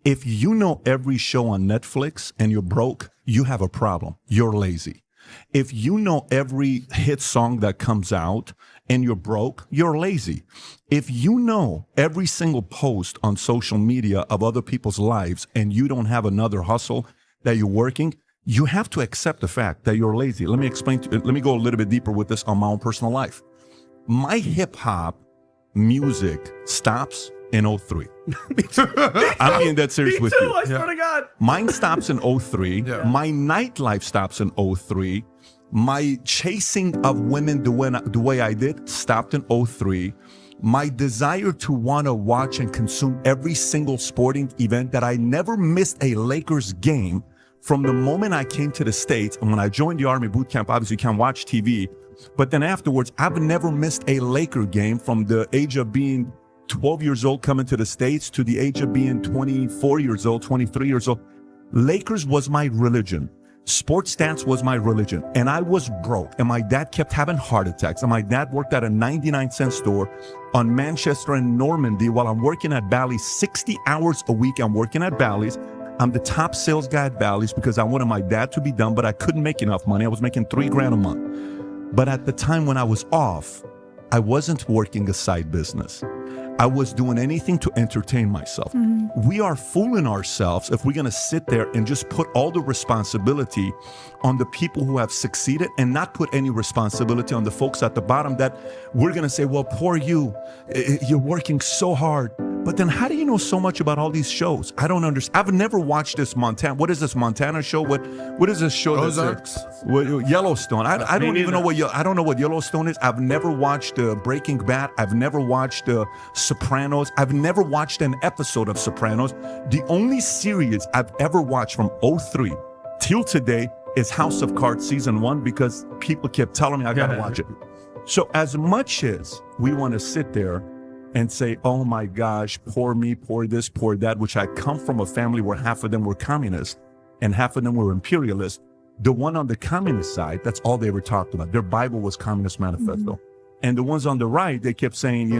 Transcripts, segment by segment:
If you know every show on Netflix and you're broke, you have a problem. You're lazy. If you know every hit song that comes out and you're broke, you're lazy. If you know every single post on social media of other people's lives and you don't have another hustle that you're working, you have to accept the fact that you're lazy. Let me go a little bit deeper with this on my own personal life. My hip hop music stops in 03. I'm being that serious with you. I swear to God. Mine stops in 03. Yeah. My nightlife stops in 03. My chasing of women the way I did stopped in 03. My desire to want to watch and consume every single sporting event that I never missed a Lakers game from the moment I came to the States. And when I joined the Army boot camp, obviously you can't watch TV. But then afterwards, I've never missed a Laker game from the age of being 12 years old coming to the States to the age of being 24 years old, 23 years old. Lakers was my religion. Sports stats was my religion. And I was broke. And my dad kept having heart attacks. And my dad worked at a 99-cent store on Manchester and Normandy while I'm working at Bally's 60 hours a week. I'm working at Bally's. I'm the top sales guy at Bally's because I wanted my dad to be done, but I couldn't make enough money. I was making $3,000 a month. But at the time when I was off, I wasn't working a side business. I was doing anything to entertain myself. Mm-hmm. We are fooling ourselves if we're going to sit there and just put all the responsibility on the people who have succeeded and not put any responsibility on the folks at the bottom that we're going to say, well, poor you, you're working so hard. But then how do you know so much about all these shows? I don't understand. I've never watched this Montana. What is this Montana show? What is this show? Ozarks. Yellowstone. I don't even know I don't know what Yellowstone is. I've never watched Breaking Bad. I've never watched Sopranos. I've never watched an episode of Sopranos. The only series I've ever watched from 03 till today is House of Cards season 1 because people kept telling me I gotta watch it. So as much as we want to sit there and say, oh my gosh, poor me, poor this, poor that, which I come from a family where half of them were communists and half of them were imperialists. The one on the communist side, that's all they ever talked about. Their Bible was Communist Manifesto. Mm-hmm. And the ones on the right, they kept saying,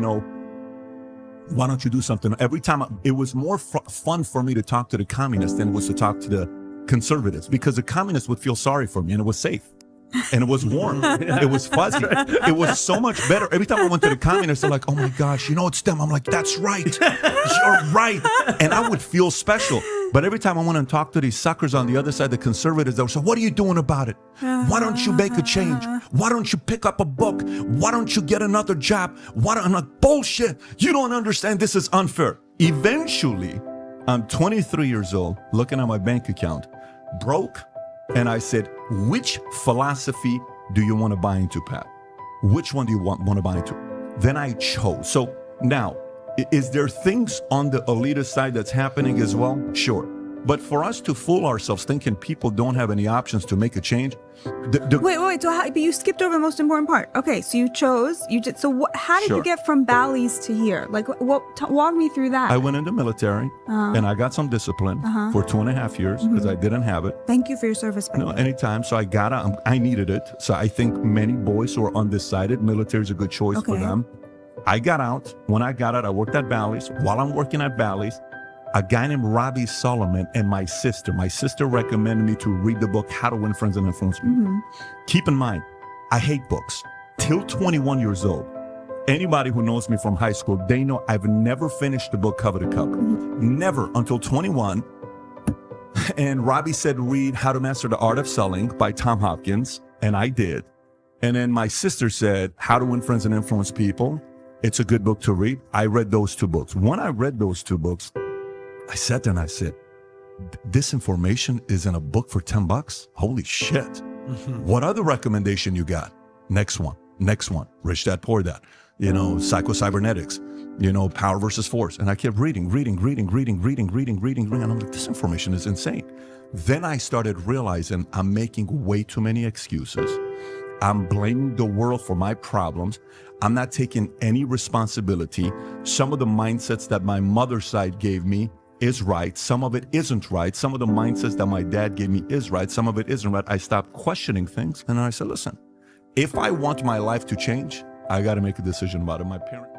why don't you do something? Every time, it was more fun for me to talk to the communists than it was to talk to the conservatives because the communists would feel sorry for me and it was safe. And it was warm. It was fuzzy. It was so much better. Every time I went to the communists, they're like, oh my gosh, it's them. I'm like, that's right. You're right. And I would feel special. But every time I went and talked to these suckers on the other side, the conservatives, they would say, what are you doing about it? Why don't you make a change? Why don't you pick up a book? Why don't you get another job? I'm like, bullshit. You don't understand. This is unfair. Eventually, I'm 23 years old, looking at my bank account, broke. And I said, which philosophy do you want to buy into, Pat? Which one do you want to buy into? Then I chose. So now, is there things on the elitist side that's happening as well? Sure. But for us to fool ourselves thinking people don't have any options to make a change. Wait. But you skipped over the most important part. Okay, so you chose. So how did you get from Bally's to here? Like, walk me through that. I went in the military and I got some discipline for 2.5 years because I didn't have it. Thank you for your service. No, anytime. So I needed it. So I think many boys who are undecided, military is a good choice for them. I got out. When I got out, I worked at Bally's. While I'm working at Bally's, a guy named Robbie Solomon and my sister recommended me to read the book, How to Win Friends and Influence People. Mm-hmm. Keep in mind, I hate books. Till 21 years old, anybody who knows me from high school, they know I've never finished the book cover to cover. Mm-hmm. Never until 21. And Robbie said, read How to Master the Art of Selling by Tom Hopkins. And I did. And then my sister said, How to Win Friends and Influence People. It's a good book to read. I read those 2 books. When I read those 2 books, I sat there and I said, this information is in a book for $10? Holy shit. Mm-hmm. What other recommendation you got? Next one. Rich Dad, Poor Dad. Psycho-cybernetics. Power versus Force. And I kept reading. And I'm like, this information is insane. Then I started realizing I'm making way too many excuses. I'm blaming the world for my problems. I'm not taking any responsibility. Some of the mindsets that my mother's side gave me is right. Some of it isn't right. Some of the mindsets that my dad gave me is right. Some of it isn't right. I stopped questioning things. And I said, listen, if I want my life to change, I got to make a decision about it. My parents.